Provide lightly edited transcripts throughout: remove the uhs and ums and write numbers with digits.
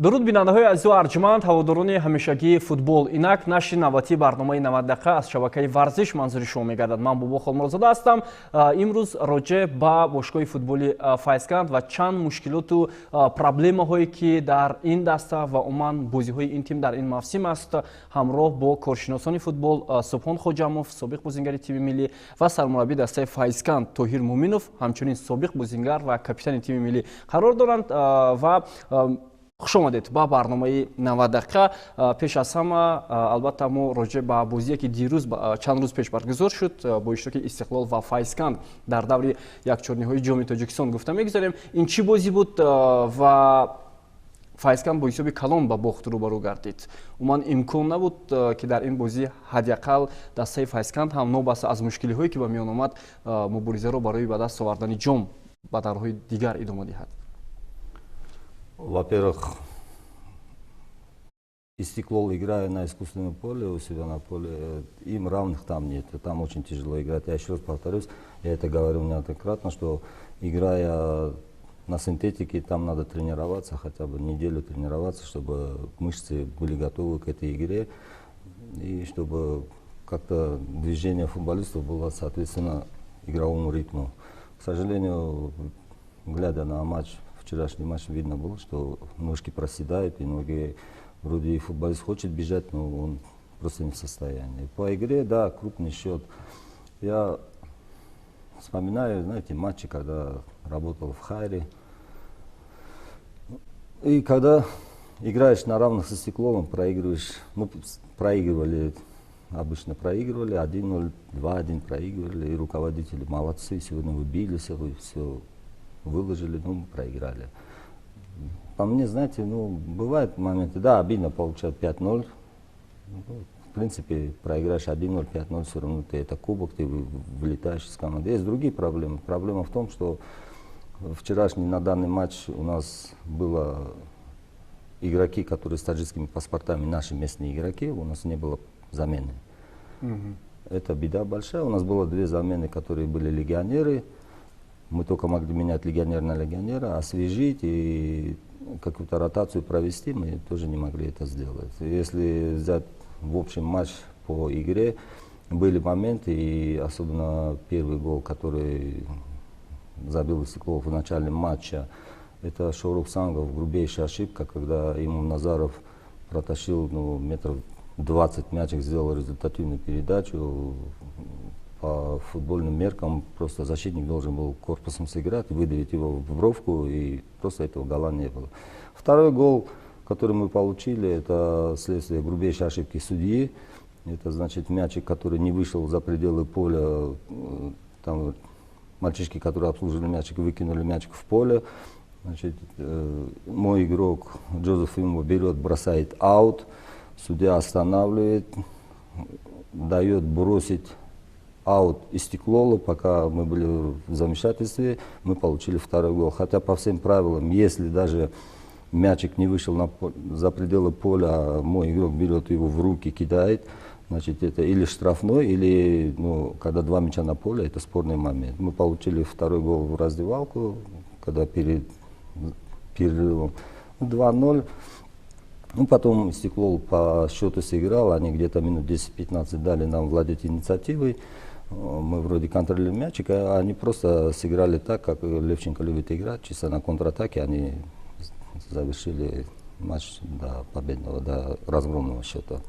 дуруд бинандаҳои азизу арҷманд, ҳаводорони ҳамешагии футбол. Инак нашри навбатии барномаи 90 дақиқа аз шабакаи варзиш манзури шумо мегардад. Ман Бубо Холмуродзода ҳастам. Имрӯз роҷеъ ба бошгоҳи футболи Файзканд ва чанд мушкилоту проблемаҳое ки дар ин даста ва умуман бозиҳои ин тим дар ин мавсим аст, ҳамроҳ бо коршиносони футбол Субҳон Хоҷамов, собиқ бозингари тими миллӣ ва сармураббии дастаи Файзканд Тоҳир Муъминов, ҳамчунин собиқ бозингар ва капитани тими миллӣ қарор доранд ва хуш омадед ба барномаи 90 дақиқа. Пеш аз ҳама албатта мо роҷеъ ба бозие ки дирӯз чанд рӯз пеш баргузор шуд бо иштироки Истиқлол ва Файзканд дар даври якчорниҳои ҷоми Тоҷикистон гуфта мегузарем. Ин чӣ бозӣ буд ва Файзканд бо ҳисоби калон ба бохт рӯбарӯ гардид? Умуман имкон набуд ки дар ин бозӣ ҳадяқал дастаи Файзканд ҳам нобаста аз мушкилиҳое ки ба миён омад муборизаро барои ба даст овардани ҷом ба давраҳои дигар идома диҳад? Во-первых, Истиклол, играя на искусственном поле, у себя на поле, им равных там нет. Там очень тяжело играть. Я еще раз повторюсь, я это говорил неоднократно, что играя на синтетике, там надо тренироваться, хотя бы неделю тренироваться, чтобы мышцы были готовы к этой игре, и чтобы как-то движение футболистов было соответственно игровому ритму. К сожалению, глядя на матч, вчерашний матч, видно было, что ножки проседают, и ноги, вроде и футболист хочет бежать, но он просто не в состоянии. По игре, да, крупный счет. Я вспоминаю, знаете, матчи, когда работал в Хайре. И когда играешь на равных со Стекловым, проигрываешь, ну, обычно проигрывали, 1-0, 2-1 проигрывали, и руководители молодцы, сегодня выбились, все выложили, ну, проиграли. По мне, знаете, ну, бывают моменты, да, обидно получать 5-0. В принципе, проиграешь 1-0, 5-0, все равно ты это кубок, ты вылетаешь из команды. Есть другие проблемы. Проблема в том, что вчерашний на данный матч у нас было игроки, которые с таджикскими паспортами, наши местные игроки, у нас не было замены. Это беда большая. У нас было 2 замены, которые были легионеры. Мы только могли менять легионера на легионера, освежить и какую-то ротацию провести, мы тоже не могли это сделать. Если взять в общем матч по игре, были моменты, и особенно первый гол, который забил Истиклов в начале матча, это Шорух Сангов, грубейшая ошибка, когда ему Назаров протащил метров 20 мячик, сделал результативную передачу. По футбольным меркам просто защитник должен был корпусом сыграть, выдавить его в бровку, и просто этого гола не было. Второй гол, который мы получили, это следствие грубейшей ошибки судьи. Это значит мячик, который не вышел за пределы поля, там мальчишки, которые обслуживали мячик, выкинули мячик в поле. Значит, мой игрок Джозеф ему берет, бросает аут, судья останавливает, дает бросить аут Истиклолу, пока мы были в замешательстве, мы получили второй гол. Хотя по всем правилам, если даже мячик не вышел за пределы поля, а мой игрок берет его в руки, кидает, значит, это или штрафной, или, ну, когда 2 мяча на поле, это спорный момент. Мы получили второй гол в раздевалку, когда перед перерывом 2-0. Ну, потом Истиклол по счету сыграл, они где-то минут 10-15 дали нам владеть инициативой. Мы вроде контролировали мячик, а они просто сыграли так, как Левченко любит играть, чисто на контратаке. Они завершили матч до победного, до разгромного счета.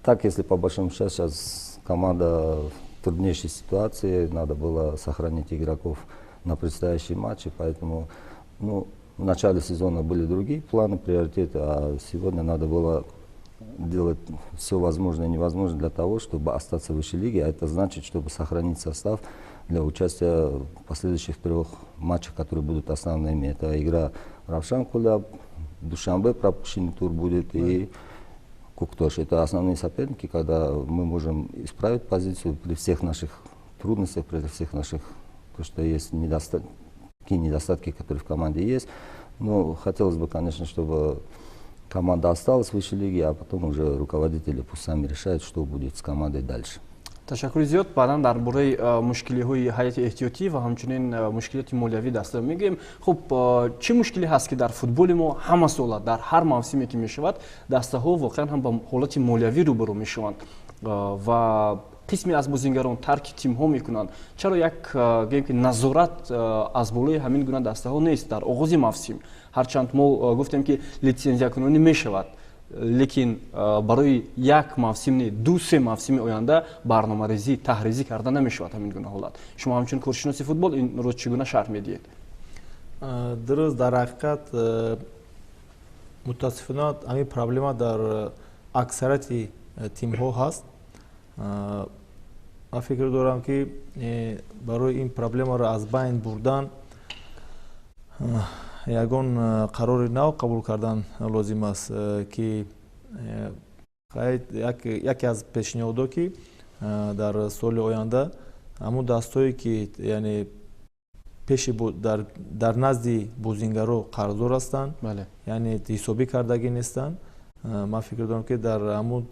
Так, если по большому счету сейчас команда в труднейшей ситуации, надо было сохранить игроков на предстоящие матчи, поэтому, ну, в начале сезона были другие планы, приоритеты, а сегодня надо было делать все возможное и невозможное для того, чтобы остаться в высшей лиге, а это значит, чтобы сохранить состав для участия в последующих 3 матчах, которые будут основными. Это игра Равшан Куляб, Душанбе пропущенный тур будет, и Куктош. Это основные соперники, когда мы можем исправить позицию при всех наших трудностях, при всех наших, то, что есть такие недостатки, которые в команде есть. Но хотелось бы, конечно, чтобы команда осталась в высшей лиге, а потом уже руководители пусть сами решают, что будет с командой дальше. ташаккури зиёд. Баъдан дар бораи мушкилиҳои ҳайати эҳтиётӣ ва ҳамчунин мушкилоти молиявӣ даста мегӯем. Хуб, чӣ мушкиле ҳаст ки дар футболи мо ҳама сола дар ҳар мавсиме ки мешавад дастаҳо воқеан ҳам ба ҳолати молиявӣ рӯбарӯ мешаванд ва қисме аз бозингарон тарки тимҳо мекунанд. Чаро як гӯем ки назорат аз болои ҳамин гуна дастаҳо нест дар оғози мавсим, ҳарчанд мо гуфтем ки литсензиякунонӣ мешавад, лекин барои як мавсим не 2-3 мавсими оянда барномарезӣ, таҳризӣ карда намешавад ҳамин гуна ҳолат. Шумо ҳамчун коршиноси футбол инро чӣ гуна шарҳ медиҳед? Дуруст, дар ҳақиқат мутаассифона ҳамин проблема дар аксарияти тимҳо ҳаст. ман фикр дорам ки барои ин проблемаро аз байн бурдан ягон қарори нав қабул кардан лозим аст ки яке аз пешниҳодо ки дар соли оянда ҳамун дастҳое ки яъне пеши дар назди бозингаро қарздор ҳастанд, яъне ҳисобӣ кардагӣ нестанд, ман фикр дорам ки дар ҳамун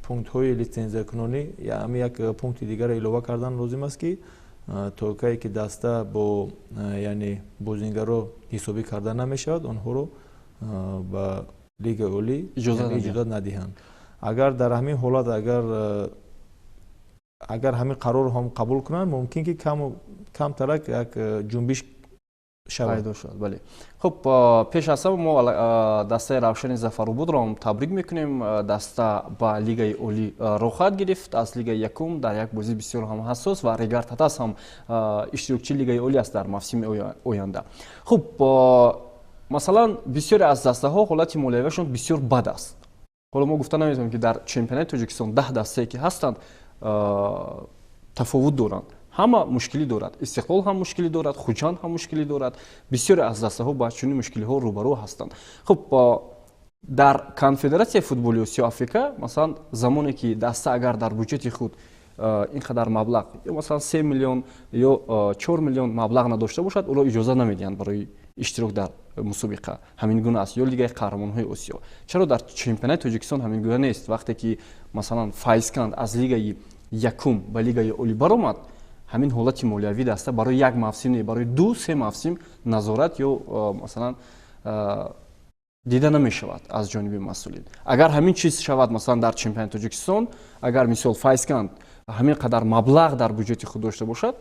пунктҳои литсензиякунонӣ ҳамин як пункти дигаро илова кардан лозим аст ки то кае ки даста бо яъне бозингаро ҳисобӣ карда намешавад, онҳоро ба лигаи олӣ иҷозат надиҳанд. Агар дар ҳамин ҳолат агар ҳамин қарорро ҳам қабул кунанд, мумкин ки камтарак як ҷунбиш пайдо шавад. Бале. Хуб, пеш аз ҳама мо дастаи Равшани Зафарободро табрик мекунем. Даста ба лигаи олӣ роҳ хоҳад гирифт. Аз лигаи якум дар як бозии бисёр ҳам ҳассос ва Регард Татас ҳам иштирокчии лигаи олӣ аст дар мавсими оянда. Хуб, масалан бисёре аз дастаҳо ҳолати молиявиашон бисёр бад аст. ҳоло мо гуфта наметавонем ки дар чемпионати Тоҷикистон 10 дастае ки ҳастанд тафовут доранд. ҳама мушкилӣ дорад. Истиқлол ҳам мушкилӣ дорад, Хуҷанд ҳам мушкилӣ дорад. Бисёре аз дастаҳо ба чунин мушкилиҳо рӯбарӯ ҳастанд. Хуб, дар Конфедератсияи футболи Осиё Африка масалан замоне ки даста агар дар бюджети худ ин қадар маблағ ё масалан 3 миллион ё 4 миллион маблағ надошта бошад, ӯро иҷоза намедиҳанд барои иштирок дар мусобиқа. Ҳамин гуна аст ё лигаи қаҳрамонҳои Осиё. Чаро дар чемпионати Тоҷикистон ҳамин гуна нест? Вақте ки масалан Файзканд аз лигаи якум ба лигаи олӣ баромад, ҳамин ҳолати молиявӣ даста барои як мавсим не, барои 2-3 мавсим назорат ё масалан дида намешавад аз ҷониби масъулин. Агар ҳамин чиз шавад масалан дар чемпионати Тоҷикистон, агар мисол Файзканд ҳамин қадар маблағ дар бюджети худ дошта бошад,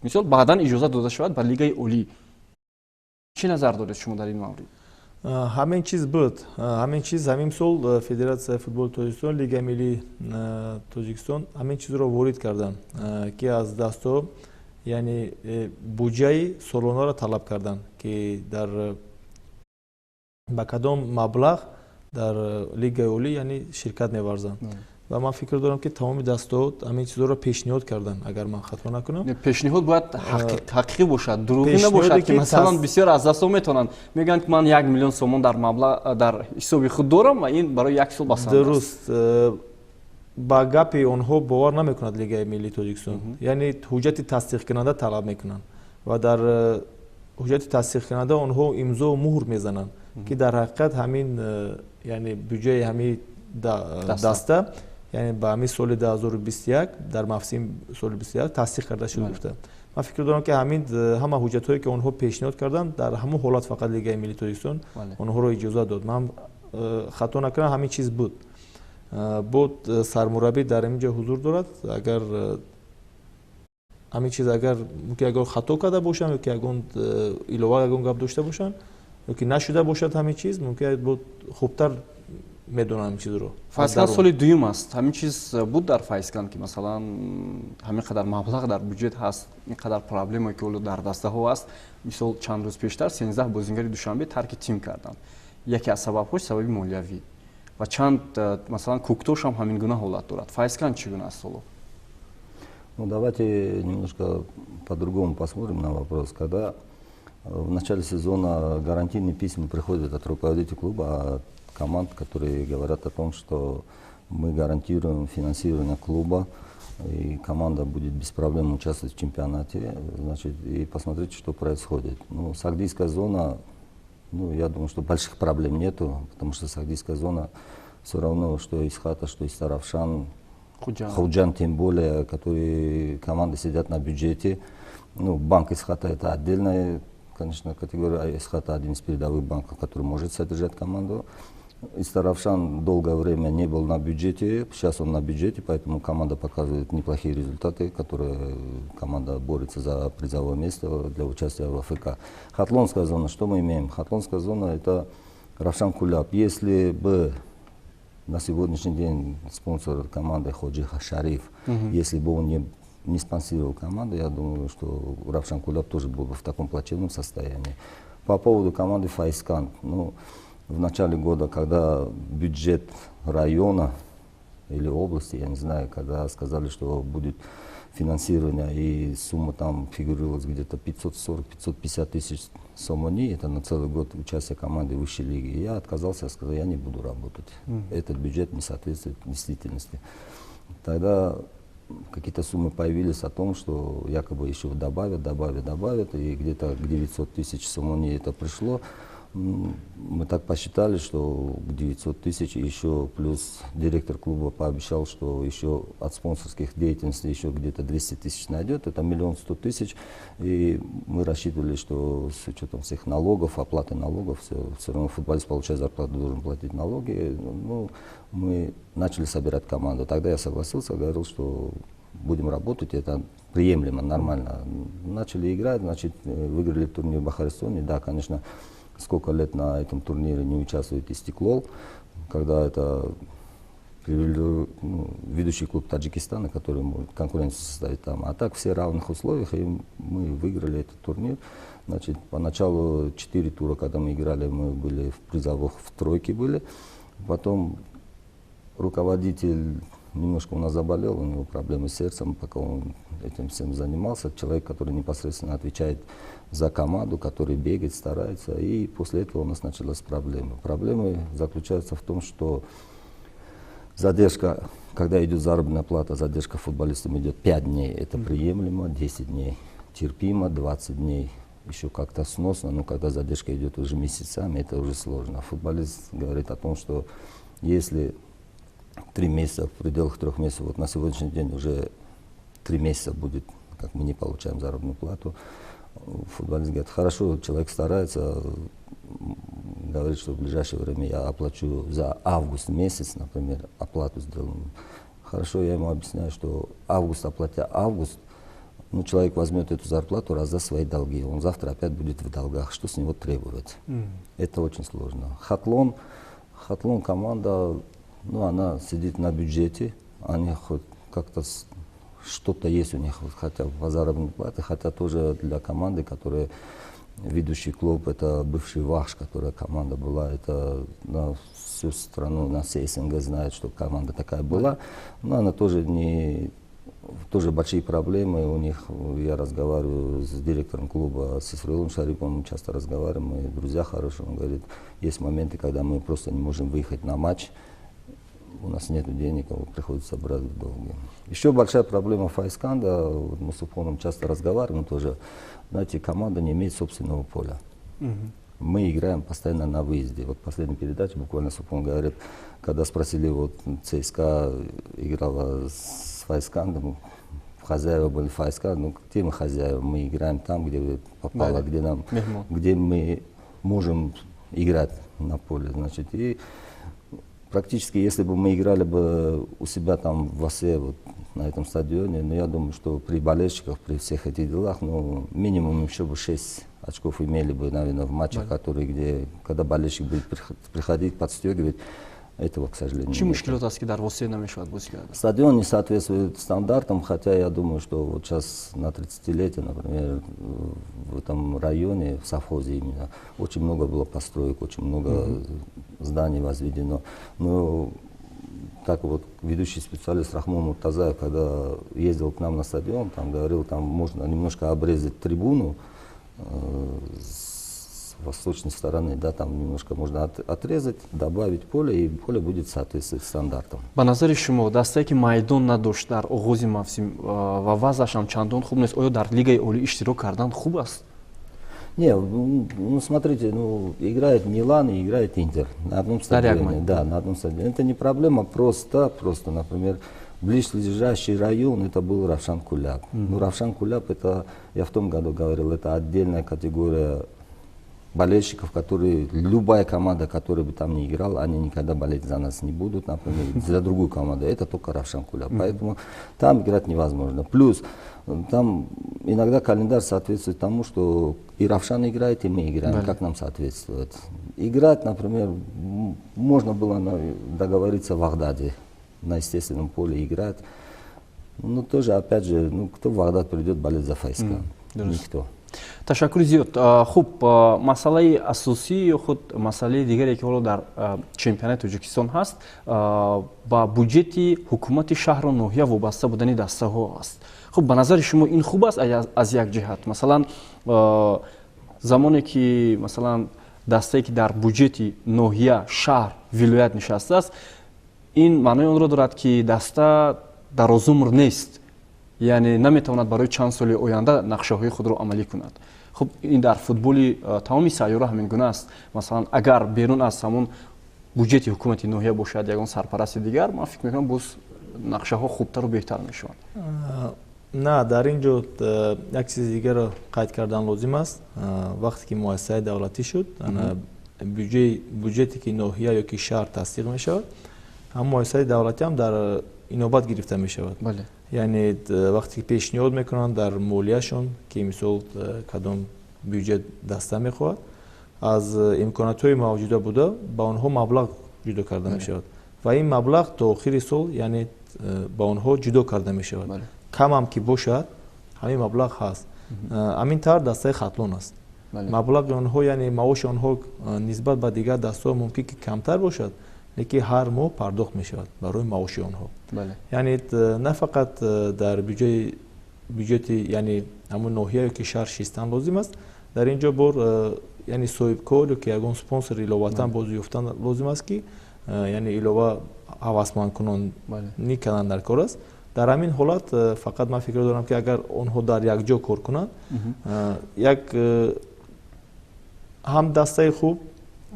мисол баъдан иҷоза дода шавад ба лигаи олӣ. Чӣ назар доред шумо дар ин маврид? ҳамин чиз буд. Ҳамин сол Федератсияи футболи Тоҷикистон, Лигаи миллии Тоҷикистон ҳамин чизро ворид карданд ки аз дастҳо яъне буҷаи солонаро талаб карданд ки дар ба кадом маблағ дар лигаи олӣ яъне ширкат меварзанд. ва ман фикр дорам ки тамоми дастаҳо ҳамин чизҳоро пешниҳод карданд, агар ман хато накунам. Пешниҳод бояд ҳақиқӣ бошад, дурӯғӣ набошад ки масалан бисёр аз дастаҳо метавонанд мегӯянд ки ман 1 миллион сомон дар маблағ дар ҳисоби худ дорам ва ин барои як сол басанда аст. Дуруст. ба гапи онҳо бовар намекунад Лигаи миллии Тоҷикистон. Яъне ҳуҷҷати тасдиқкунанда талаб мекунанд ва дар ҳуҷҷати тасдиқкунанда онҳо имзо муҳр мезананд ки дар ҳақиқат ҳамин яъне бюҷаи ҳамин даста яъне ба ҳамин соли 2021 дар мавсим соли 21 тасдиқ карда шуда гуфта. Ман фикр дорам ки ҳамин ҳама ҳуҷҷатҳое ки онҳо пешниҳод карданд дар ҳамон ҳолат фақат Лигаи миллии Тоҷикистон онҳоро иҷоза дод. Ман хато накунам ҳамин чиз буд. Буд сармураббӣ дар инҷо ҳузур дорад. Агар ҳамин чиз агар хато карда бошанд ё ки ягон илова ягон гап дошта бошанд ё ки нашуда бошад ҳамин чиз, мумкин буд хубтар медонам ин чизро. Файзканд соли дуюм аст. Ҳамин чиз буд дар Файзканд ки масалан ҳамин қадар маблағ дар бюджет ҳаст, ин қадар проблемае ки дар дастаҳо аст. Мисол чанд рӯз пештар 13 бозингари Душанбе тарки тим карданд. Яке аз сабабҳош сабаби молиявӣ ва чанд масалан Куктош ҳам ҳамин гуна ҳолат дорад. Файзканд чӣ гуна аст ҳоло? Ну, давайте немножко по-другому посмотрим на вопрос. Когда в начале сезона гарантийные письма приходят от руководителей клуба, от команд, которые говорят о том, что мы гарантируем финансирование клуба, и команда будет без проблем участвовать в чемпионате, значит, и посмотрите, что происходит. Ну, Сагдийская зона, ну, я думаю, что больших проблем нету, потому что Сагдийская зона все равно, что из Хата, что из Таравшан, Худжан тем более, которые команды сидят на бюджете. Ну, банк Исхата это отдельная, конечно, категория, а Исхата один из передовых банков, который может содержать команду. Истаравшан долгое время не был на бюджете, сейчас он на бюджете, поэтому команда показывает неплохие результаты, которые команда борется за призовое место для участия в АФК. Хатлонская зона, что мы имеем? Хатлонская зона это Равшан Куляб. Если бы на сегодняшний день спонсор команды Ходжи Шариф, если бы он не спонсировал команду, я думаю, что Равшан Куляб тоже был бы в таком плачевном состоянии. По поводу команды Файскан, ну, в начале года, когда бюджет района или области, я не знаю, когда сказали, что будет финансирование, и сумма там фигурировалась где-то 540-550 тысяч сомони, это на целый год участия команды высшей лиги. Я отказался, сказал, я не буду работать. Этот бюджет не соответствует действительности. Тогда какие-то суммы появились о том, что якобы еще добавят, и где-то к 900 тысяч сомони это пришло. Мы так посчитали, что к 900 тысяч еще плюс директор клуба пообещал, что еще от спонсорских деятельностей еще где-то 200 тысяч найдет, это 1 100 000. И мы рассчитывали, что с учетом всех налогов, оплаты налогов, все равно футболист, получая зарплату, должен платить налоги. Ну, мы начали собирать команду. Тогда я согласился, говорил, что будем работать, это приемлемо, нормально. Начали играть, значит, выиграли турнир в Бахарестоне. Да, конечно, сколько лет на этом турнире не участвует Истиклол, когда это ведущий клуб Таджикистана, который может конкуренцию составить там. А так все в равных условиях, и мы выиграли этот турнир. Значит, поначалу 4 тура, когда мы играли, мы были в призовых, в тройке были. Потом руководитель немножко у нас заболел, у него проблемы с сердцем, пока он этим всем занимался. Человек, который непосредственно отвечает за команду, который бегает, старается. И после этого у нас началась проблема. Проблемы заключаются в том, что задержка, когда идет заработная плата, задержка футболистам идет 5 дней. Это приемлемо, 10 дней терпимо, 20 дней еще как-то сносно. Но когда задержка идет уже месяцами, это уже сложно. Футболист говорит о том, что если 3 месяца, в пределах 3 месяцев, вот на сегодняшний день уже 3 месяца будет, как мы не получаем заработную плату, футболист говорит, хорошо, человек старается, говорит, что в ближайшее время я оплачу за август месяц, например, оплату сделаю. Хорошо, я ему объясняю, что оплатя август, ну, человек возьмет эту зарплату, раздаст свои долги, он завтра опять будет в долгах, что с него требовать? Это очень сложно. Хатлон команда, ну, она сидит на бюджете, они хоть как-то что-то есть у них, хотя по заработной плате, хотя тоже для команды, которая ведущий клуб, это бывший Вахш, которая команда была, это на всю страну, на все СНГ знают, что команда такая была, но она тоже тоже большие проблемы у них. Я разговариваю с директором клуба, с Исраилом Шарипом, мы часто разговариваем, мы друзья хорошие, он говорит, есть моменты, когда мы просто не можем выехать на матч, у нас нет денег, приходится брать в долги. Еще большая проблема Файсканда, мы с Уфоном часто разговариваем тоже, знаете, команда не имеет собственного поля. Мы играем постоянно на выезде. Вот последняя передача, буквально Суфон говорит, когда спросили, вот ЦСКА играла с Файскандом, хозяева были Файсканд, ну где мы хозяева? Мы играем там, где попало, где мы можем играть на поле. Значит, и практически, если бы мы играли бы у себя там в Осе, вот, на этом стадионе, но я думаю, что при болельщиках, при всех этих делах, ну, минимум еще бы 6 очков имели бы, наверное, в матчах, которые, когда болельщик будет приходить, подстегивать. Этого, к сожалению, нет. Стадион не соответствует стандартам, хотя я думаю, что вот сейчас на 30-летие, например, в этом районе, в совхозе именно, очень много было построек, очень много зданий возведено. Но так вот ведущий специалист Рахмон Муртазаев, когда ездил к нам на стадион, там говорил, там можно немножко обрезать трибуну с восточной стороны, да, там немножко можно отрезать, добавить поле, и поле будет соответствовать стандартам. Ба назари шумо дастае ки майдон надошт дар оғози мавсим ва вазашам чандон хуб нест, оё дар лигаи олӣ иштирок кардан хуб аст? Не, ну смотрите, ну играет Милан и играет Интер на одном стадионе. Да, на одном стадионе. Это не проблема, просто, например, ближайший район это был Равшан Куляб. Ну, Равшан Куляб, это, я в том году говорил, это отдельная категория болельщиков, которые, любая команда, которая бы там не играла, они никогда болеть за нас не будут, например, за другую команду. Это только Равшан Куляб. Поэтому там играть невозможно. Плюс, там иногда календарь соответствует тому, что и Равшан играет, и мы играем, как нам соответствует. Играть, например, можно было договориться в Агдаде, на естественном поле играть. Но тоже, опять же, ну, кто в Агдад придет болеть за ФСК? Никто. ташаккур зиёд. Хуб, масъалаи асосӣ ё худ масъалаи дигаре ки ҳоло дар чемпионати Тоҷикистон ҳаст, ба буҷети ҳукумати шаҳру ноҳия вобаста будани дастаҳо аст. Хуб, ба назари шумо ин хуб аст аз як ҷиҳат? Масалан, замоне ки масалан дастае ки дар буҷети ноҳия, шаҳр, вилоят нишастааст, ин маънои онро дорад ки даста дарозумр нест, яъне наметавонад барои чанд соли оянда нақшаҳои худро амалӣ кунад. Хуб, ин дар футболи тамоми сайёра ҳамин гуна аст. Масалан, агар берун аз ҳамон буҷети ҳукумати ноҳия бошад ягон сарпарасти дигар, ман фикр мекунам боз нақшаҳо хубтару беҳтар мешаванд. نه در اینجا یک چیز دیگر را قید کردن لازم است. وقتی که مؤسسه دولتی شد، بودجتی که ناحیه یا که شهر تصدیق می شود، هم مؤسسه دولتی هم در اینوبت گرفته می شود. بله. یعنی وقتی که پیشنهاد میکنن در مولیهشون که مثلا کدام بودجه دسته میخواد، از امکانات های موجوده بوده با آنها مبلغ جدا کرده می شود و این مبلغ تا آخر سال یعنی با آنها جدا کرده می شود. کم هم که باشد همین مبلغ هست. همین طور دسته خطلون است. مبلغ آنها یعنی معاش آنها نسبت به دیگر دسته ممکن که کمتر باشد، لیکن هر ماه پرداخت می شود برای معاش آنها. یعنی نه فقط در بودجه یعنی همون ناحیه که شهر شیستن لازم است، در اینجا بر یعنی صاحب کار که یگان سپانسر ایلاواتن باز یافتن لازم است که یعنی ایلاوا هوسمند کنن نیکنن در کار است. در همین حالت فقط من فکر دارم که اگر آنها در یک جا کار کنند، یک هم دسته خوب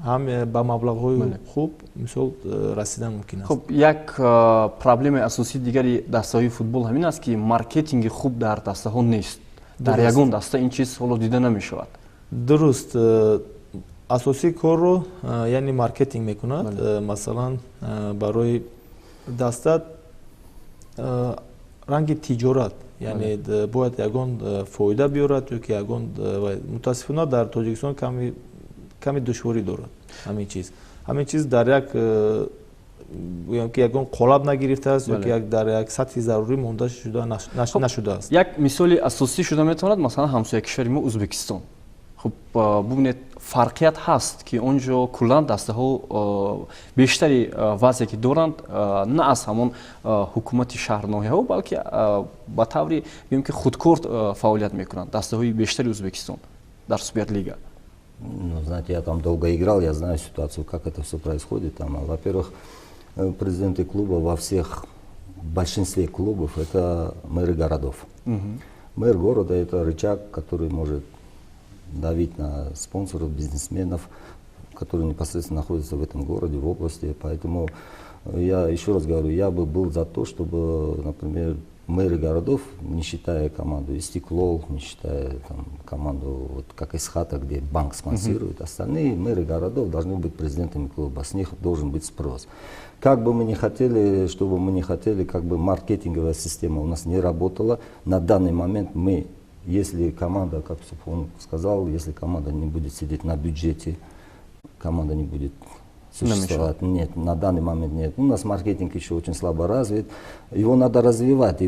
هم با مبلغ‌های خوب مثل رسیدن ممکن است. خب، یک پرابلم اساسی دیگری دسته‌های فوتبال همین است که مارکتینگ خوب در دسته‌ها نیست. در یگان دسته این چیز حالا دیده نمی‌شود. درست. اساسی کار رو یعنی مارکتینگ می‌کند. مثلا برای دسته رنگ تجارت یعنی باید یگان فایده بیارد یا که یگان متاسفانه در تاجیکستان کمی دشواری دارد همین چیز در یک که یگان قالب نگرفته است یا که در یک سطح ضروری مونده شده نشده است. یک مثال اساسی شده میتواند مثلا همسایه کشور ما ازبکستان. خب ببینید فرقیت هست که اونجا کلا دسته ها بیشتری وضعی که دارند نه از همون حکومت شهر ناحیه ها بلکه با طوری بگیم که خودکار فعالیت میکنند دسته های بیشتری узбекистон در Суперлига. Ну, знаете, я там долго играл, я знаю ситуацию, как это все происходит там. Во-первых, президенты клуба во всех, в большинстве клубов это мэры городов. Мэр города это рычаг, который может давить на спонсоров, бизнесменов, которые непосредственно находятся в этом городе, в области. Поэтому я еще раз говорю, я бы был за то, чтобы, например, мэры городов, не считая команду Истеклол, не считая там, команду вот, как Исхата, где банк спонсирует, остальные мэры городов должны быть президентами клуба, с них должен быть спрос. Как бы мы ни хотели, чтобы мы не хотели, как бы маркетинговая система у нас не работала, на данный момент мы, если команда, как он сказал, если команда не будет сидеть на бюджете, команда не будет существовать. Нет, на данный момент нет. У нас маркетинг еще очень слабо развит. Его надо развивать,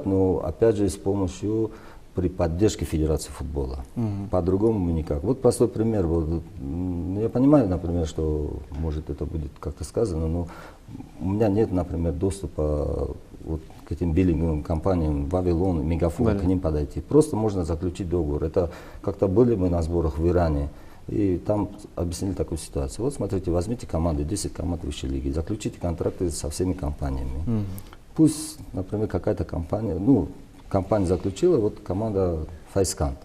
но опять же с помощью при поддержке Федерации футбола. По-другому никак. Вот простой пример. Вот, я понимаю, например, что может это будет как-то сказано, но у меня нет, например, доступа вот к этим биллинговым компаниям, Вавилон, Мегафон, к ним подойти. Просто можно заключить договор. Это как-то были мы на сборах в Иране, и там объяснили такую ситуацию. Вот смотрите, возьмите команды, 10 команд высшей лиги, заключите контракты со всеми компаниями. Пусть, например, какая-то компания, компания заключила, вот команда Файскант.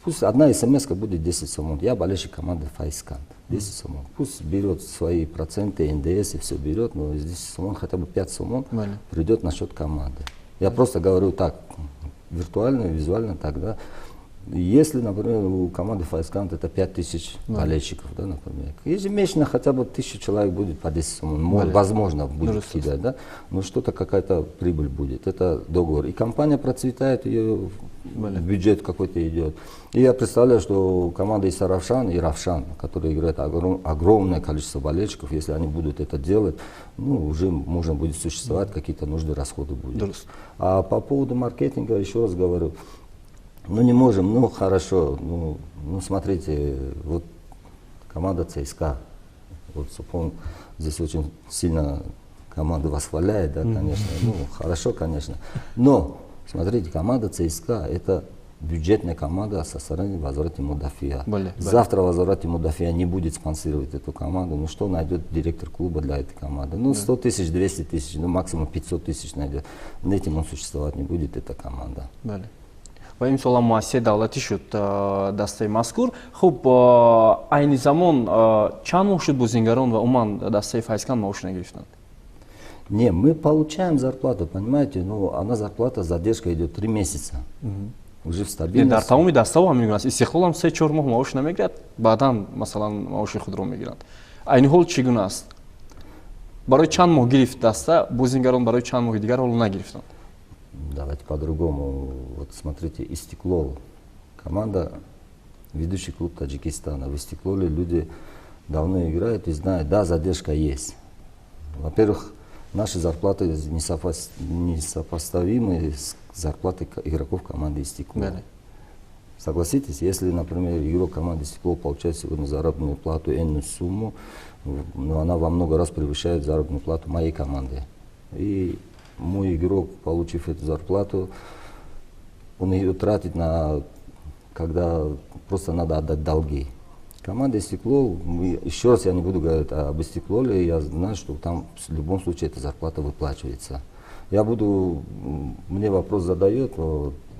Пусть одна смс будет 10 сомон. Я болельщик команды Файскант. 10 сомон. Пусть берет свои проценты, НДС и все берет, но из 10 сомон хотя бы 5 сомон придет на счет команды. Я просто говорю так, виртуально, визуально так, да. Если, например, у команды Файскант это 5000 болельщиков, да, например, ежемесячно хотя бы 1000 человек будет по 10 сомон, возможно, будет кидать, да, но что-то какая-то прибыль будет, это договор. И компания процветает, ее бюджет какой-то идет. И я представляю, что команда и Саравшан, и Равшан, которые играют огромное количество болельщиков, если они будут это делать, ну, уже можно будет существовать, какие-то нужды, расходы будут. А по поводу маркетинга, еще раз говорю, ну не можем, ну хорошо, ну смотрите, вот команда ЦСКА, вот Супон здесь очень сильно команда восхваляет, да, конечно, ну хорошо, конечно, но смотрите, команда ЦСКА это бюджетная команда со стороны Возврата Мудафия. Завтра Возврат Мудафия не будет спонсировать эту команду, ну что найдет директор клуба для этой команды? Ну 100 тысяч, 200 тысяч, ну максимум 500 тысяч найдет, на этим он существовать не будет, эта команда. ва имсола муассисаи давлатӣ шуд дастаи мазкур. Хуб айни замон чанд моҳ шуд бозингарон ва умуман дастаи Файскант маош нагирифтанд? Не, мы получаем зарплату, понимаете, ну она зарплата, задержка идет 3 месяца. Уже в стабильности. Дар тамоми дастаҳо ҳамин аст. Истиқлолам 3-4 моҳ маош намегирад, баъдан масалан маоши худро мегиранд. Айни ҳол чӣ гуна аст? Барои чанд моҳ гирифт даста, бозингарон барои чанд моҳи дигар ҳол нагирифтанд? Давайте по-другому. Вот смотрите, Истиклол. Команда, ведущий клуб Таджикистана. В Истиклоле люди давно играют и знают, да, задержка есть. Во-первых, наши зарплаты несопоставимы с зарплатой игроков команды Истиклол. Согласитесь, если, например, игрок команды Истиклол получает сегодня заработную плату энную сумму, но она во много раз превышает заработную плату моей команды. И мой игрок, получив эту зарплату, он ее тратит на, когда просто надо отдать долги. Команда Истиклол, еще раз я не буду говорить об Истиклоле, я знаю, что там в любом случае эта зарплата выплачивается. Мне вопрос задает,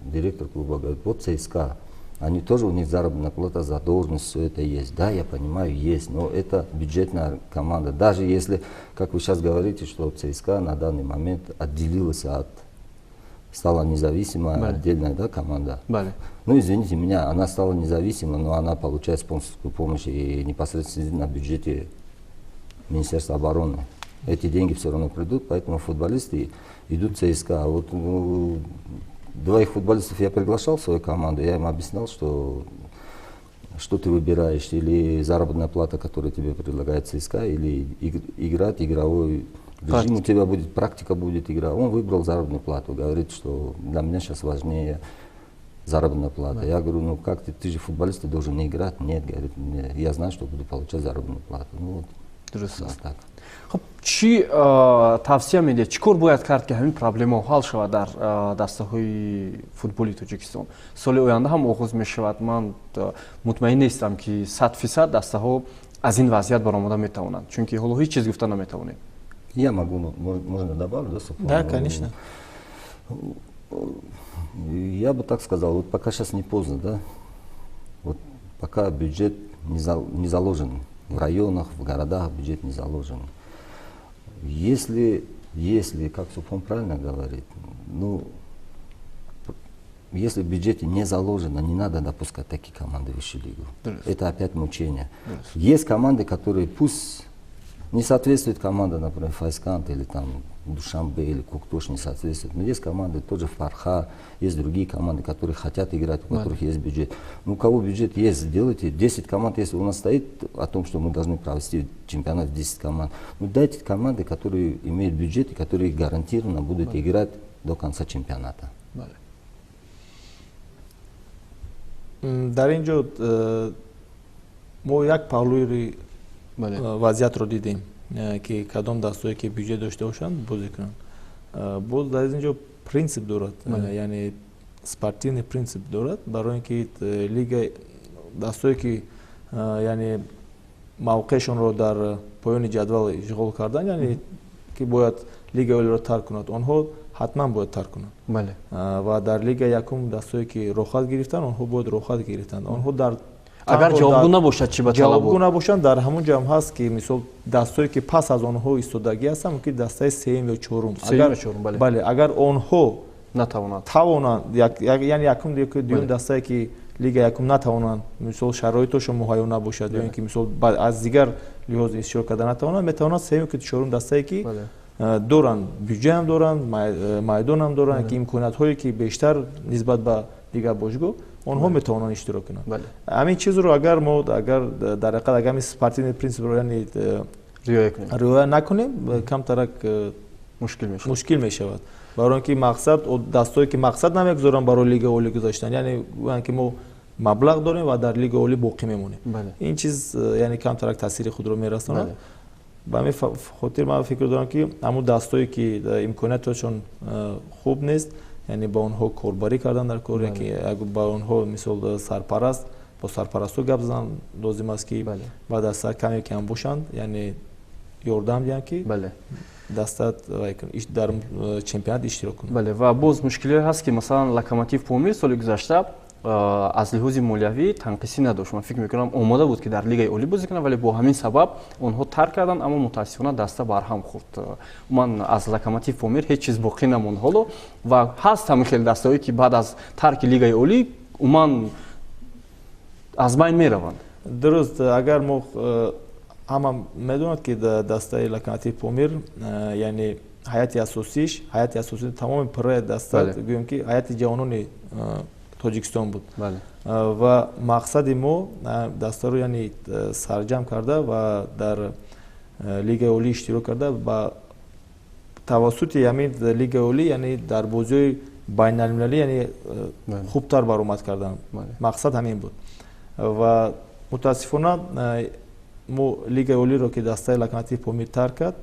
директор клуба говорит, вот ЦСКА, они тоже, у них заработная плата, задолженность, все это есть. Да, я понимаю, есть, но это бюджетная команда. Даже если, как вы сейчас говорите, что ЦСКА на данный момент отделилась стала независимая, отдельная, да, команда. Ну, извините меня, она стала независимой, но она получает спонсорскую помощь и непосредственно на бюджете Министерства обороны. Эти деньги все равно придут, поэтому футболисты идут в ЦСКА. Вот, двоих футболистов я приглашал в свою команду, я им объяснял, что ты выбираешь, или заработная плата, которую тебе предлагает ЦСКА, или играть игровой режим, у тебя будет практика, будет игра. Он выбрал заработную плату, говорит, что для меня сейчас важнее заработная плата. Я говорю, ну как ты же футболист, ты должен не играть? Нет, говорит, я знаю, что буду получать заработную плату. Ну, вот так. Хуб чӣ тавсия медиҳед, чӣ кор бояд кард ки ҳамин проблемаҳо ҳал шавад дар дастаҳои футболи Тоҷикистон? Соли оянда ҳам оғоз мешавад. Ман мутмаин нестам ки 100% дастаҳо аз ин вазъият баромада метавонанд, чунки ҳоло ҳеҷ чиз гуфта наметавонем. Я могу, можно добавить, да, Супон? Да, конечно. Я бы так сказал, вот пока сейчас не поздно, да, вот пока бюджет не заложен в районах, в городах, бюджет не заложен. Если, как Супон правильно говорит, ну, если в бюджете не заложено, не надо допускать такие команды в высшую лигу. Это опять мучение. Есть команды, которые пусть не соответствует команда, например, Файскант или там Душанбе или Коктош не соответствует. Но есть команды, тоже Фарха, есть другие команды, которые хотят играть, у которых есть бюджет. Ну, у кого бюджет есть, сделайте. 10 команд, если у нас стоит о том, что мы должны провести чемпионат в 10 команд, ну, дайте команды, которые имеют бюджет и которые гарантированно будут играть до конца чемпионата. Дар ин ҷо мо як паҳлӯи вазъиятро дидем ки кадом дастое ки бюджет дошта бошанд бозӣ кунанд. Боз дар ин ҷо принсип дорад, яъне спортивный принцип дорад, барои ин ки лига дастое ки яъне мавқеашонро дар поёни ҷадвал ишғол кардан, яъне ки бояд лигаҳоро тарк кунад, онҳо ҳатман бояд тарк кунанд бале ва дар лига якум дастое ки рохат гирифтанд онҳо бояд рохат гирифтанд онҳо дар агар ҷавобгӯ набошад чӣ ба талаб ҷавобгӯ набошанд дар ҳамон ҷо ҳам ҳаст ки мисол дастое ки пас аз онҳо истодагӣ ҳастанд мумкин дастаи сеюм ё чорум бале агар онҳо тавонанд яъне якум дуюм дастае ки лига якум натавонанд мисол шароитошон муҳайё набошад ё ин ки мисол аз дигар лиҳоз иштирок карда натавонанд метавонанд сеюм ки чорум дастае ки доранд бюҷаам доранд майдонам доранд ки имкониятҳое ки бештар нисбат ба дигар бошгоҳ онҳо метавонанд иштирок кунанд ҳамин чизро агар мо агар дар ҳақиқат агар спортивный принципро яъне риоя накунем камтарак мушкил мешавад барои он ки мақсад дастое ки мақсад намегузоранд барои лига олӣ гузоштан яъне гӯянд ки мо маблағ дорем ва дар лига олӣ боқӣ мемонем ин чиз яъне камтарак таъсири худро мерасонад ба ҳамин хотир ман фикр дорам ки ҳамун дастое ки имкониятошон хуб нест яъне ба онҳо корбарӣ кардан дар кор яки ба онҳо мисол сарпараст бо сарпарасту гап зан лозим аст ки баъд аз сар каме ки ҳам бошанд яъне ёрдам диҳанд ки дастат дар чемпионат иштирок кунад бале ва боз мушкилие ҳаст ки масалан Локомотив Помир соли гузашта аз лиҳози молиявӣ танқисӣ надошт ман фикр мекунам омода буд ки дар лигаи олӣ бозӣ кунад вале бо ҳамин сабаб онҳо тарк карданд аммо мутаассифона даста барҳам хӯрд ман аз Локомотив Помир ҳеҷ чиз боқӣ намонд ҳоло ва ҳаст ҳамин хел дастаҳое ки баъд аз тарки лигаи олӣ умуман аз байн мераванд дуруст агар мо ҳама медонад ки дастаи Локомотив Помир яъне ҳайати асосии тамоми пурраи даста гӯем ки ҳайати ҷавонони Тоҷикистон буд ва мақсади мо дастаро яъне сарҷам карда ва дар лигаи олӣ иштирок карда ба тавассути ҳамин лигаи олӣ яъне дар бозиҳои байналмилалӣ яъне хубтар баромад кардан мақсад ҳамин буд ва мутаассифона мо лигаи олиро ки дастаи Локомотив Помир тарк кард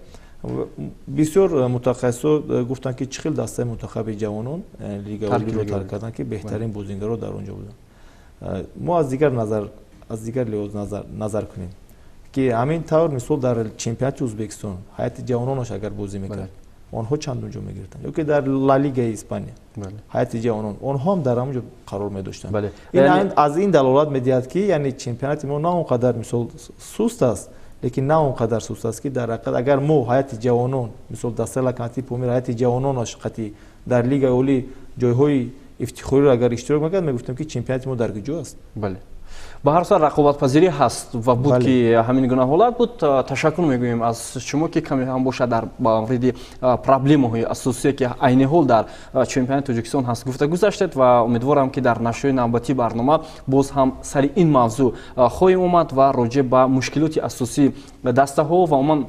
бисёр мутахассисо гуфтанд ки чӣ хел дастаи мунтахаби ҷавонон лигаи олиро тарк карданд ки беҳтарин бозингаро дар он ҷо буданд мо аз дигар лиҳоз назар кунем ки ҳамин тавр мисол дар чемпионати Ӯзбекистон ҳайати ҷавононаш агар бозӣ мекард онҳо чандум ҷо мегирифтанд ё ки дар Ла Лигаи Испания ҳайати ҷавонон онҳо ҳам дар ҳамон ҷо қарор медоштанд аз ин далолат медиҳад ки яъне чемпионати мо на он қадар мисол суст аст лекин на он қадар суст аст ки дар ҳақиқат агар мо ҳайати ҷавонон мисол дастаи Локомотив Помир ҳайати ҷавононаш қатъи дар лигаи олӣ ҷойҳои ифтихориро агар иштирок мекард мегуфтем ки чемпионати мо дар куҷо аст ба ҳар сол рақобатпазирӣ ҳаст ва буд ки ҳамин гуна ҳолат буд ташаккур мегӯем аз шумо ки каме ҳам бошад дар мавриди проблемаҳои асосие ки айни ҳол дар чемпионати Тоҷикистон ҳаст гуфта гузаштед ва умедворам ки дар нашрҳои навбатии барнома боз ҳам сари ин мавзӯъ хоҳем омад ва роҷеъ ба мушкилоти асосии дастаҳо ва умуман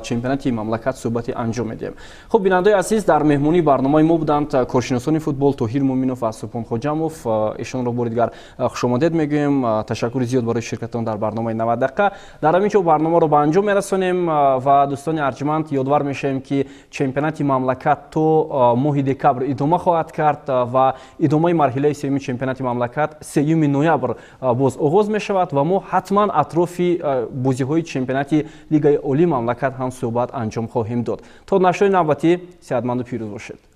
чемпионати мамлакат суҳбате анҷом медиҳем. Хуб бинандаи азиз, дар меҳмонии барномаи мо буданд коршиносони футбол Тоҳир Муъминов ва Субҳон Хоҷамов. Ишонро бори дигар хушомадед мегӯем. ташаккури зиёд барои ширкатон дар барномаи 90 дақиқа. Дар ҳамин ҷо барномаро ба анҷом мерасонем ва дӯстони арҷманд ёдовар мешавем ки чемпионати мамлакат то моҳи декабр идома хоҳад кард ва идомаи марҳилаи сеюми чемпионати мамлакат 3 ноябр боз оғоз мешавад ва мо ҳатман атрофи бозиҳои чемпионати лигаи олии мамлакат ҳам суҳбат анҷом хоҳем дод. То нашрҳои навбатӣ сеҳатманду пирӯз бошед.